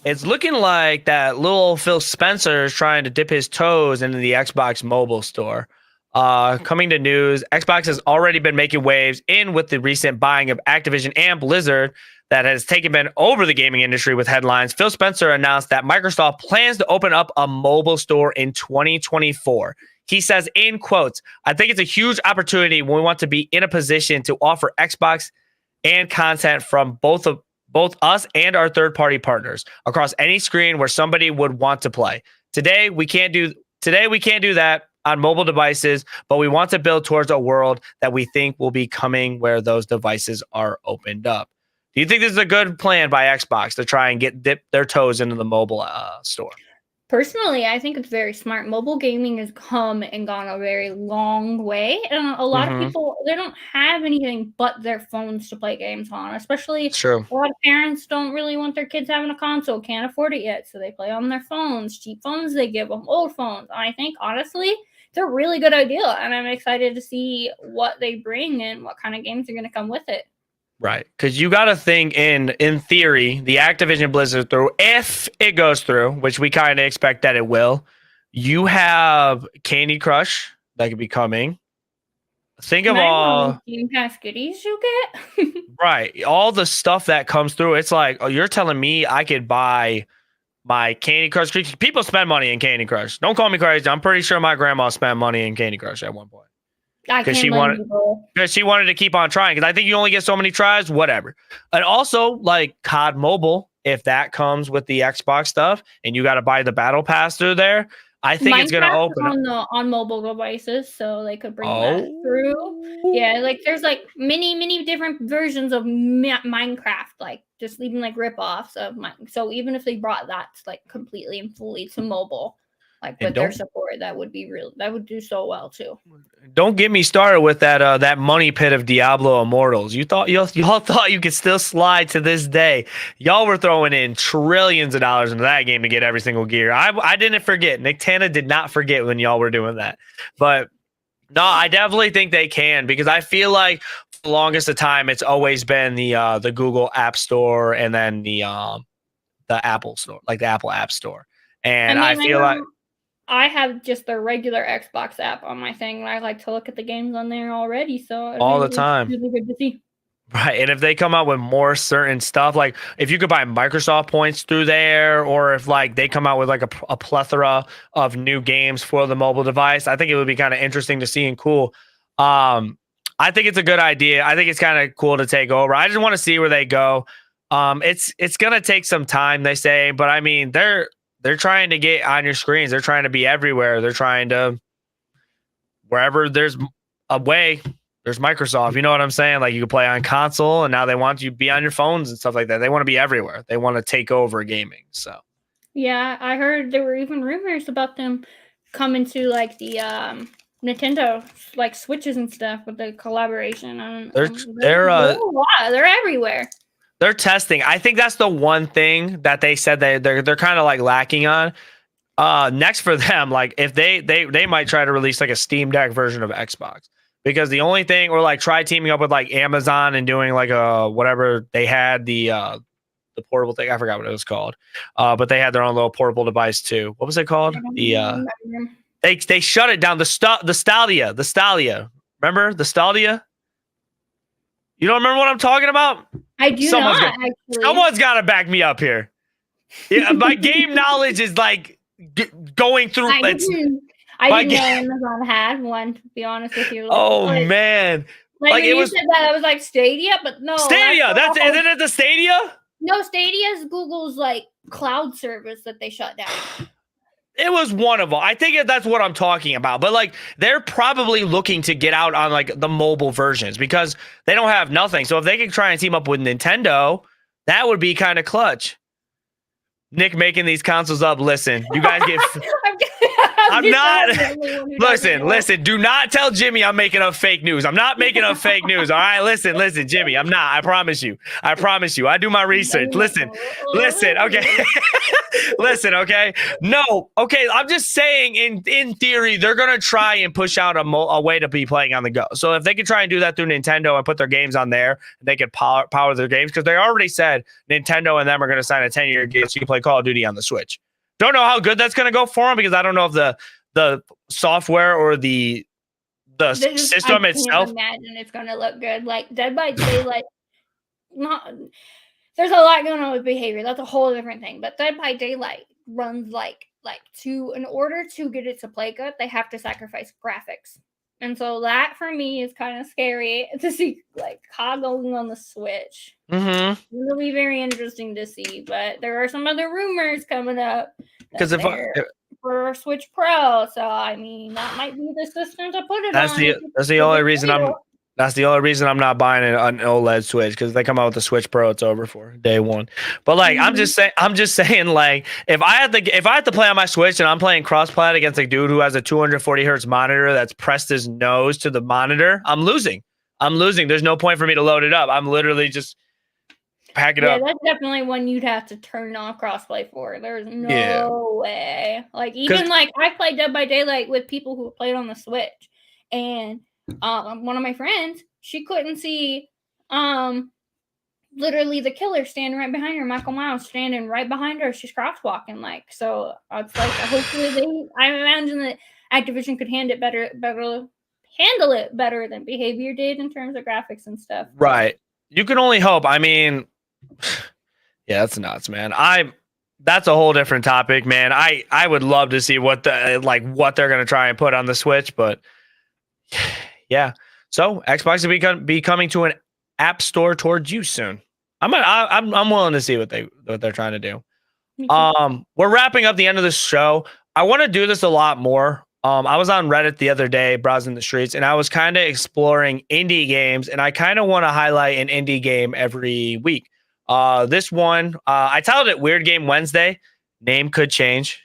it's looking like that little Phil Spencer is trying to dip his toes into the Xbox mobile store. Coming to news, Xbox has already been making waves with the recent buying of Activision and Blizzard that has been over the gaming industry with headlines. Phil Spencer announced that Microsoft plans to open up a mobile store in 2024. He says, in quotes, "I think it's a huge opportunity when we want to be in a position to offer Xbox and content from both us and our third-party partners across any screen where somebody would want to play. Today we can't do that on mobile devices, but we want to build towards a world that we think will be coming where those devices are opened up." Do you think this is a good plan by Xbox to try and dip their toes into the mobile store? Personally, I think it's very smart. Mobile gaming has come and gone a very long way. And a lot of people, they don't have anything but their phones to play games on, especially a lot of parents don't really want their kids having a console, can't afford it yet. So they play on their phones, cheap phones they give them, old phones. I think, honestly, it's a really good idea. And I'm excited to see what they bring and what kind of games are going to come with it. Right, because you got to think in theory, the Activision Blizzard if it goes through, which we kind of expect that it will, you have Candy Crush that could be coming. Think of all Game Pass goodies you get. Right, all the stuff that comes through. It's like, oh, you're telling me I could buy my Candy Crush? People spend money in Candy Crush. Don't call me crazy. I'm pretty sure my grandma spent money in Candy Crush at one point. Because she wanted to keep on trying. Because I think you only get so many tries, whatever. And also, like COD Mobile, if that comes with the Xbox stuff, and you got to buy the Battle Pass through there, I think it's going to open on mobile devices, so they could bring that through. Yeah, like there's like many different versions of Minecraft, like just even like rip-offs of Minecraft. So even if they brought that like completely and fully to mobile, Like And with their support, that would do so well too. don't get me started with that money pit of Diablo Immortals. Y'all thought you could still slide to this day. Y'all were throwing in trillions of dollars into that game to get every single gear. I didn't forget. Nicktana did not forget when y'all were doing that. But no, I definitely think they can, because I feel like for the longest of time it's always been the Google App Store and then the Apple Store, like the Apple App Store. And I feel like I have just the regular Xbox app on my thing, and I like to look at the games on there already. So all the time, really good to see. Right. And if they come out with more certain stuff, like if you could buy Microsoft points through there, or if like they come out with like a plethora of new games for the mobile device, I think it would be kind of interesting to see and cool. I think it's a good idea. I think it's kind of cool to take over. I just want to see where they go. It's gonna take some time, they say, but I mean they're trying to get on your screens. They're trying to be everywhere. They're trying to, wherever there's a way, there's Microsoft. You know what I'm saying? Like you can play on console, and now they want you to be on your phones and stuff like that. They want to be everywhere. They want to take over gaming. So yeah, I heard there were even rumors about them coming to like the Nintendo like Switches and stuff with the collaboration. They're everywhere. They're testing. I think that's the one thing that they said they're kind of like lacking on. Next for them, like if they might try to release like a Steam Deck version of Xbox, because the only thing, or like try teaming up with like Amazon and doing like a whatever they had, the portable thing. I forgot what it was called. But they had their own little portable device too. What was it called? They shut it down. The Stadia. Remember the Stadia? You don't remember what I'm talking about? I do not. Someone's got to back me up here. Yeah, my game knowledge is like going through. I didn't know Amazon had one, to be honest with you. Oh man! Like when you said that, I was like Stadia, but no. Stadia. Isn't it the Stadia? No, Stadia is Google's like cloud service that they shut down. It was one of them. I think that's what I'm talking about. But like, they're probably looking to get out on like the mobile versions because they don't have nothing. So if they could try and team up with Nintendo, that would be kind of clutch. Nick making these consoles up. Listen, you guys get. I'm not. Listen. Do not tell Jimmy I'm making up fake news. I'm not making up fake news. All right. Listen, Jimmy. I'm not. I promise you. I do my research. Listen. Okay. Listen. Okay. No. Okay. I'm just saying. In theory, they're gonna try and push out a way to be playing on the go. So if they could try and do that through Nintendo and put their games on there, they could power their games, because they already said Nintendo and them are gonna sign a 10-year deal so you can play Call of Duty on the Switch. Don't know how good that's going to go for them, because I don't know if the software or the system itself. I can't imagine it's going to look good. Like Dead by Daylight, there's a lot going on with behavior. That's a whole different thing. But Dead by Daylight runs in order to get it to play good, they have to sacrifice graphics. And so that for me is kind of scary to see, like COD going on the Switch. Mm-hmm. It'll be very interesting to see, but there are some other rumors coming up. Because for Switch Pro, so I mean that might be the system to put it on. That's the only reason I'm not buying an OLED Switch, because they come out with the Switch Pro, it's over for day one. But like I'm just saying, like if I had to play on my Switch and I'm playing cross-plat against a dude who has a 240 hertz monitor that's pressed his nose to the monitor, I'm losing. There's no point for me to load it up. I'm literally just pack it up. Yeah, that's definitely one you'd have to turn off crossplay for. There's no way. Like even like I played Dead by Daylight with people who played on the Switch, and one of my friends, she couldn't see literally the killer standing right behind her, Michael Myers standing right behind her. She's crosswalking, like, so it's like hopefully I imagine that Activision could handle it better than Behavior did in terms of graphics and stuff. Right. You can only hope. I mean, yeah, that's nuts, man. That's a whole different topic, man. I would love to see what they're gonna try and put on the Switch, but yeah. So Xbox will be coming to an app store towards you soon. I'm willing to see what they're trying to do. We're wrapping up the end of this show. I want to do this a lot more. I was on Reddit the other day browsing the streets, and I was kind of exploring indie games, and I kind of want to highlight an indie game every week. This one, I titled it Weird Game Wednesday. Name could change.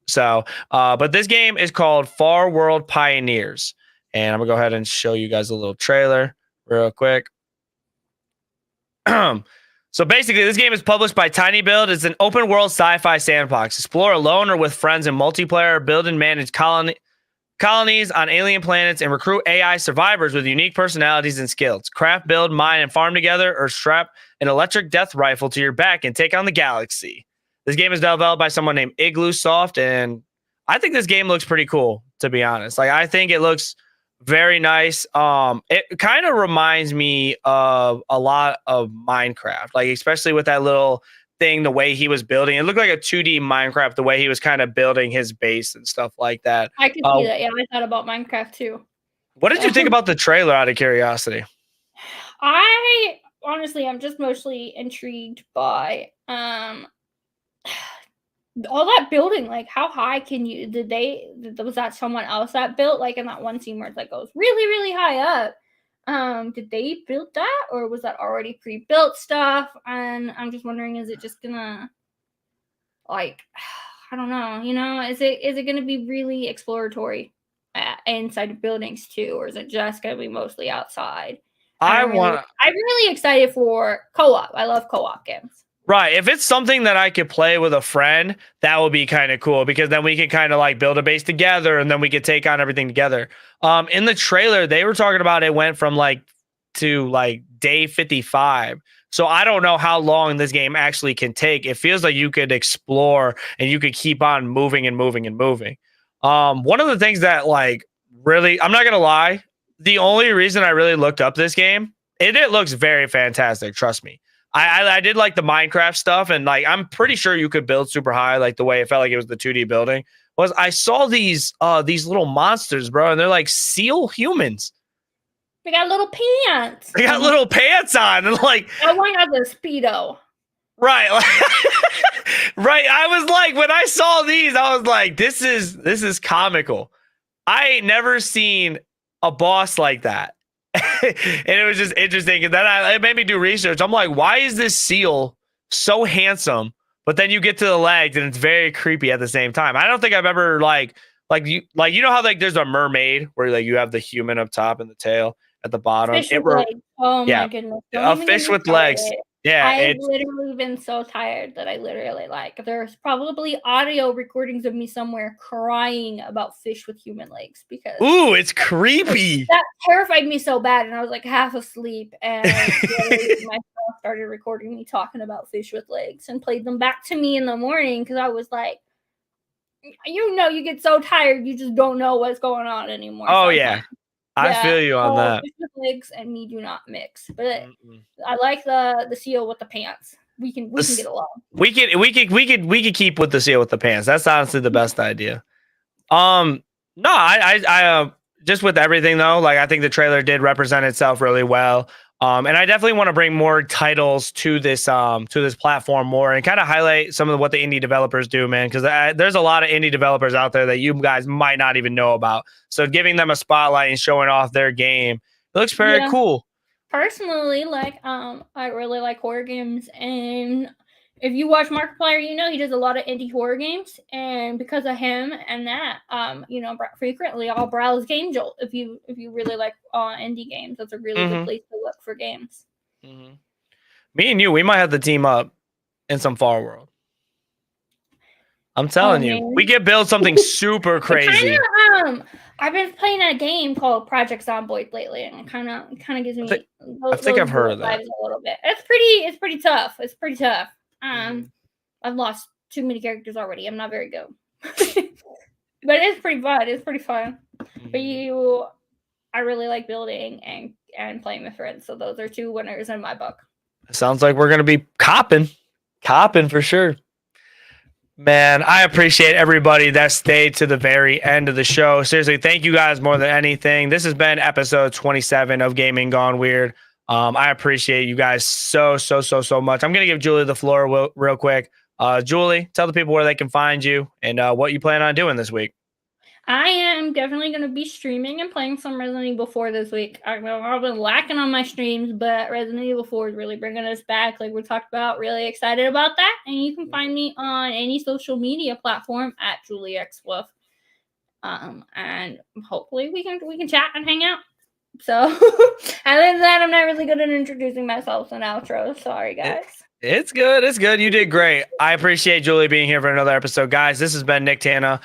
So, but this game is called Farworld Pioneers. And I'm going to go ahead and show you guys a little trailer real quick. So basically, this game is published by Tiny Build. It's an open world sci-fi sandbox. Explore alone or with friends in multiplayer. Build and manage colonies on alien planets and recruit AI survivors with unique personalities and skills. Craft, build, mine, and farm together, or strap an electric death rifle to your back and take on the galaxy. This game is developed by someone named Igloo Soft, and I think this game looks pretty cool, to be honest. Like, I think it looks very nice. It kind of reminds me of a lot of Minecraft, like especially with that little thing, the way he was building. It looked like a 2D Minecraft, the way he was kind of building his base and stuff like that. I can see that. Yeah, I thought about Minecraft too. What did you think about the trailer, out of curiosity? I honestly, I'm just mostly intrigued by all that building. Like, how high can you? Was that someone else that built? Like in that one scene where it's like goes really, really high up. Did they build that, or was that already pre-built stuff? And I'm just wondering, is it just gonna, like, I don't know, is it gonna be really exploratory inside of buildings too, or is it just gonna be mostly outside? I'm really excited for co-op. I love co-op games. Right. If it's something that I could play with a friend, that would be kind of cool, because then we can kind of like build a base together and then we could take on everything together. In the trailer, they were talking about it went from to day 55. So I don't know how long this game actually can take. It feels like you could explore and you could keep on moving and moving and moving. One of the things that really, I'm not going to lie, the only reason I really looked up this game, it looks very fantastic. Trust me. I did like the Minecraft stuff, and I'm pretty sure you could build super high, like the way it felt like it was the 2D building. Was I saw these little monsters, bro, and they're like seal humans. They got little pants. They got little pants on, and that one has a Speedo. Right. Right. I was like, when I saw these, I was like, this is comical. I ain't never seen a boss like that. And it was just interesting. And then it made me do research. I'm like, why is this seal so handsome? But then you get to the legs and it's very creepy at the same time. I don't think I've ever you know how there's a mermaid where you have the human up top and the tail at the bottom. Fish with legs. Oh my goodness. A fish with legs. Yeah, I've literally been so tired that I literally there's probably audio recordings of me somewhere crying about fish with human legs, because it's creepy. That terrified me so bad, and I was half asleep, and my phone started recording me talking about fish with legs and played them back to me in the morning, because I was like, you get so tired, you just don't know what's going on anymore. Oh yeah. I feel you on that. Fish with legs and me do not mix, but I like the seal with the pants. We can get along. We could keep with the seal with the pants. That's honestly the best idea. No, I just with everything though, I think the trailer did represent itself really well. And I definitely want to bring more titles to this platform more, and kind of highlight some of what the indie developers do, man. Because there's a lot of indie developers out there that you guys might not even know about. So giving them a spotlight and showing off their game, it looks very cool. Personally, I really like horror games, and if you watch Markiplier, he does a lot of indie horror games, and because of him and that, frequently I'll browse Game Jolt. If you really like indie games, that's a really good place to look for games. Mm-hmm. Me and you, we might have to team up in some Farworld. I'm telling you, we could build something super crazy. I've been playing a game called Project Zomboid lately, and it kind of gives me. I think I've heard of that a little bit. It's pretty tough. It's pretty tough. I've lost too many characters already. I'm not very good, but it's pretty fun. It's pretty fun. But I really like building and playing with friends. So those are two winners in my book. Sounds like we're gonna be copping for sure. Man, I appreciate everybody that stayed to the very end of the show. Seriously, thank you guys more than anything. This has been episode 27 of Gaming Gone Weird. I appreciate you guys so much. I'm going to give Julie the floor real quick. Julie, tell the people where they can find you and what you plan on doing this week. I am definitely going to be streaming and playing some Resident Evil 4 this week. I've been lacking on my streams, but Resident Evil 4 is really bringing us back, like we talked about. Really excited about that. And you can find me on any social media platform at JulieXWolf. And hopefully we can chat and hang out. So, other than that, I'm not really good at introducing myself in outro. Sorry, guys. It's good. It's good. You did great. I appreciate Julie being here for another episode. Guys, this has been Nicktana.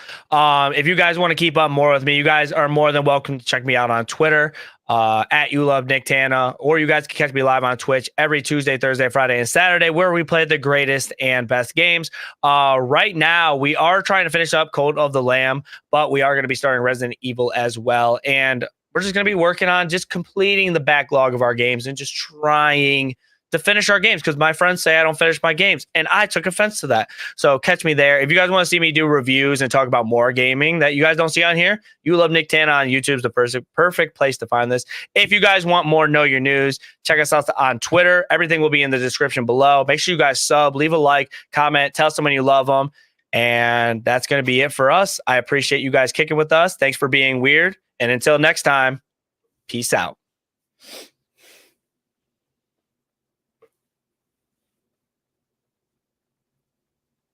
If you guys want to keep up more with me, you guys are more than welcome to check me out on Twitter, at YouLoveNickTana, or you guys can catch me live on Twitch every Tuesday, Thursday, Friday, and Saturday, where we play the greatest and best games. Right now, we are trying to finish up Cult of the Lamb, but we are going to be starting Resident Evil as well. And we're just going to be working on just completing the backlog of our games and just trying to finish our games, because my friends say I don't finish my games, and I took offense to that. So catch me there. If you guys want to see me do reviews and talk about more gaming that you guys don't see on here, You Love Nicktana on YouTube is the perfect place to find this. If you guys want more Know Your News, check us out on Twitter. Everything will be in the description below. Make sure you guys sub, leave a like, comment, tell someone you love them. And that's going to be it for us. I appreciate you guys kicking with us. Thanks for being weird. And until next time, peace out.